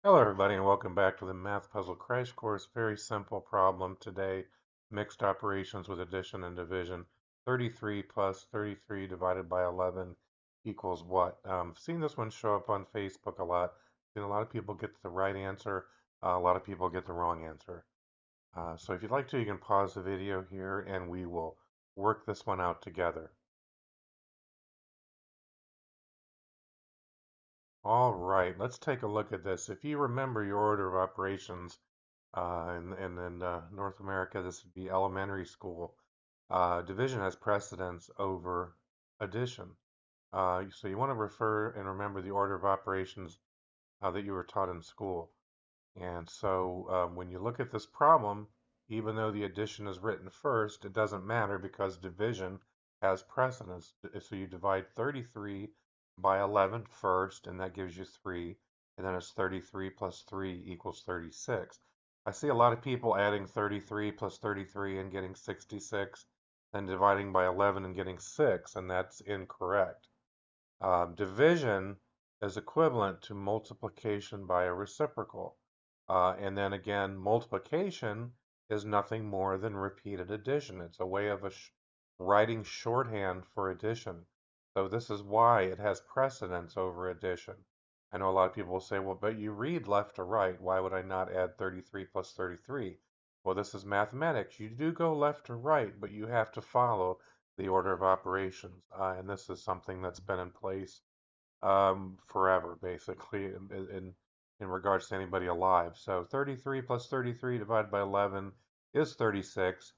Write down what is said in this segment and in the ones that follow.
Hello everybody and welcome back to the Math Puzzle Crash Course. Very simple problem today. Mixed operations with addition and division. 33 plus 33 divided by 11 equals what? I've seen this one show up on Facebook a lot. Seen a lot of people get the right answer. A lot of people get the wrong answer. So if you'd like to, you can pause the video here and we will work this one out together. All right, let's take a look at this. If you remember your order of operations, and in North America, this would be elementary school. Division has precedence over addition. So you want to refer and remember the order of operations that you were taught in school. And so when you look at this problem, even though the addition is written first, it doesn't matter because division has precedence. So you divide 33 by 11 first, and that gives you 3. And then it's 33 plus 3 equals 36. I see a lot of people adding 33 plus 33 and getting 66, then dividing by 11 and getting 6, and that's incorrect. Division is equivalent to multiplication by a reciprocal. And then again, multiplication is nothing more than repeated addition. It's a way of writing shorthand for addition. So this is why it has precedence over addition. I know a lot of people will say, well, but you read left to right. Why would I not add 33 plus 33? Well, this is mathematics. You do go left to right, but you have to follow the order of operations. And this is something that's been in place forever, basically, in regards to anybody alive. So 33 plus 33 divided by 11 is 36.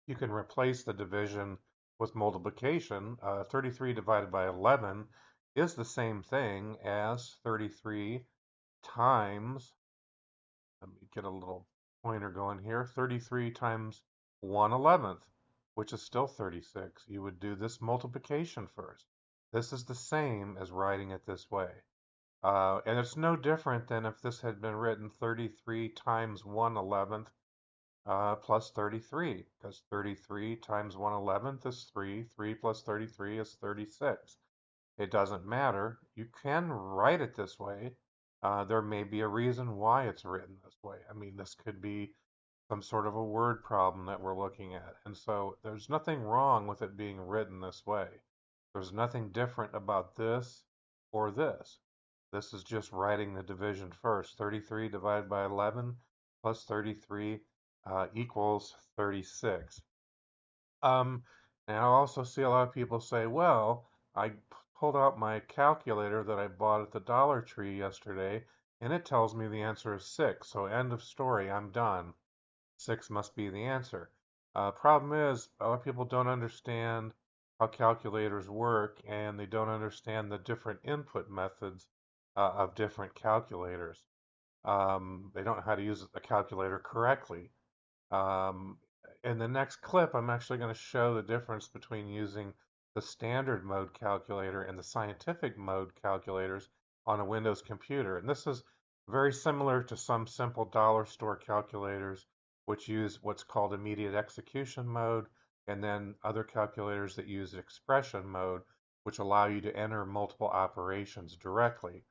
You can replace the division with multiplication. 33 divided by 11 is the same thing as 33 times, let me get a little pointer going here, 33 times 1/11th, which is still 36. You would do this multiplication first. This is the same as writing it this way. And it's no different than if this had been written 33 times 1/11th plus 33, because 33 times 1/11th is 3. 3 plus 33 is 36. It doesn't matter. You can write it this way. There may be a reason why it's written this way. I mean, this could be some sort of a word problem that we're looking at. And so there's nothing wrong with it being written this way. There's nothing different about this or this. This is just writing the division first. 33 divided by 11 plus 33 equals 36. Um, and I also see a lot of people say, well, I pulled out my calculator that I bought at the Dollar Tree yesterday, and it tells me the answer is 6. So end of story, I'm done. 6 must be the answer. Problem is, a lot of people don't understand how calculators work, and they don't understand the different input methods of different calculators. They don't know how to use a calculator correctly. Um, in the next clip, I'm actually going to show the difference between using the standard mode calculator and the scientific mode calculators on a Windows computer. And this is very similar to some simple dollar store calculators, which use what's called immediate execution mode, and then other calculators that use expression mode, which allow you to enter multiple operations directly.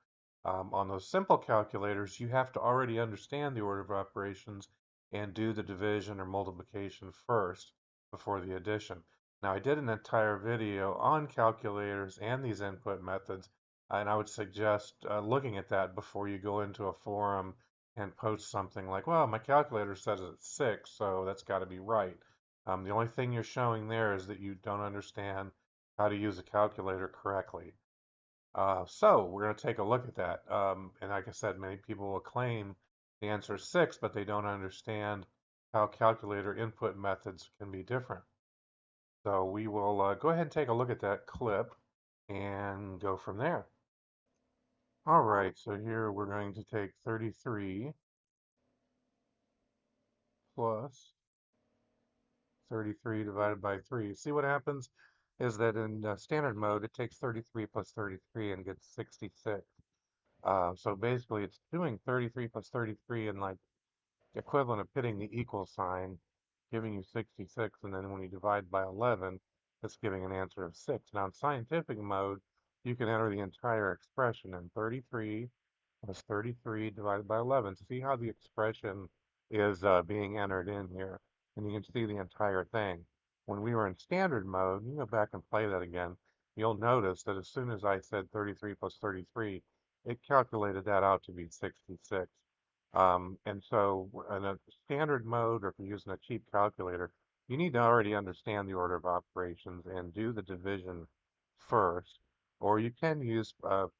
On those simple calculators, you have to already understand the order of operations and do the division or multiplication first before the addition. Now, I did an entire video on calculators and these input methods, and I would suggest looking at that before you go into a forum and post something like, well, my calculator says it's 6, so that's got to be right. The only thing you're showing there is that you don't understand how to use a calculator correctly. So we're going to take a look at that. And like I said, many people will claim the answer is 6, but they don't understand how calculator input methods can be different. So we will go ahead and take a look at that clip and go from there. All right, so here we're going to take 33 plus 33 divided by 3. See what happens is that in standard mode, it takes 33 plus 33 and gets 66. So basically, it's doing 33 plus 33 and like equivalent of hitting the equal sign, giving you 66, and then when you divide by 11, it's giving an answer of 6. Now, in scientific mode, you can enter the entire expression in 33 was 33 divided by 11. See how the expression is being entered in here, and you can see the entire thing. When we were in standard mode, you go back and play that again, you'll notice that as soon as I said 33 plus 33, it calculated that out to be 66. And so in a standard mode, or if you're using a cheap calculator, you need to already understand the order of operations and do the division first, or you can use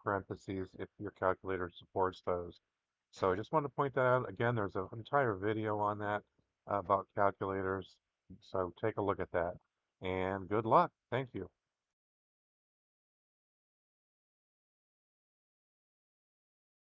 parentheses if your calculator supports those. So I just want to point that out. Again, there's an entire video on that about calculators. So take a look at that. And good luck. Thank you.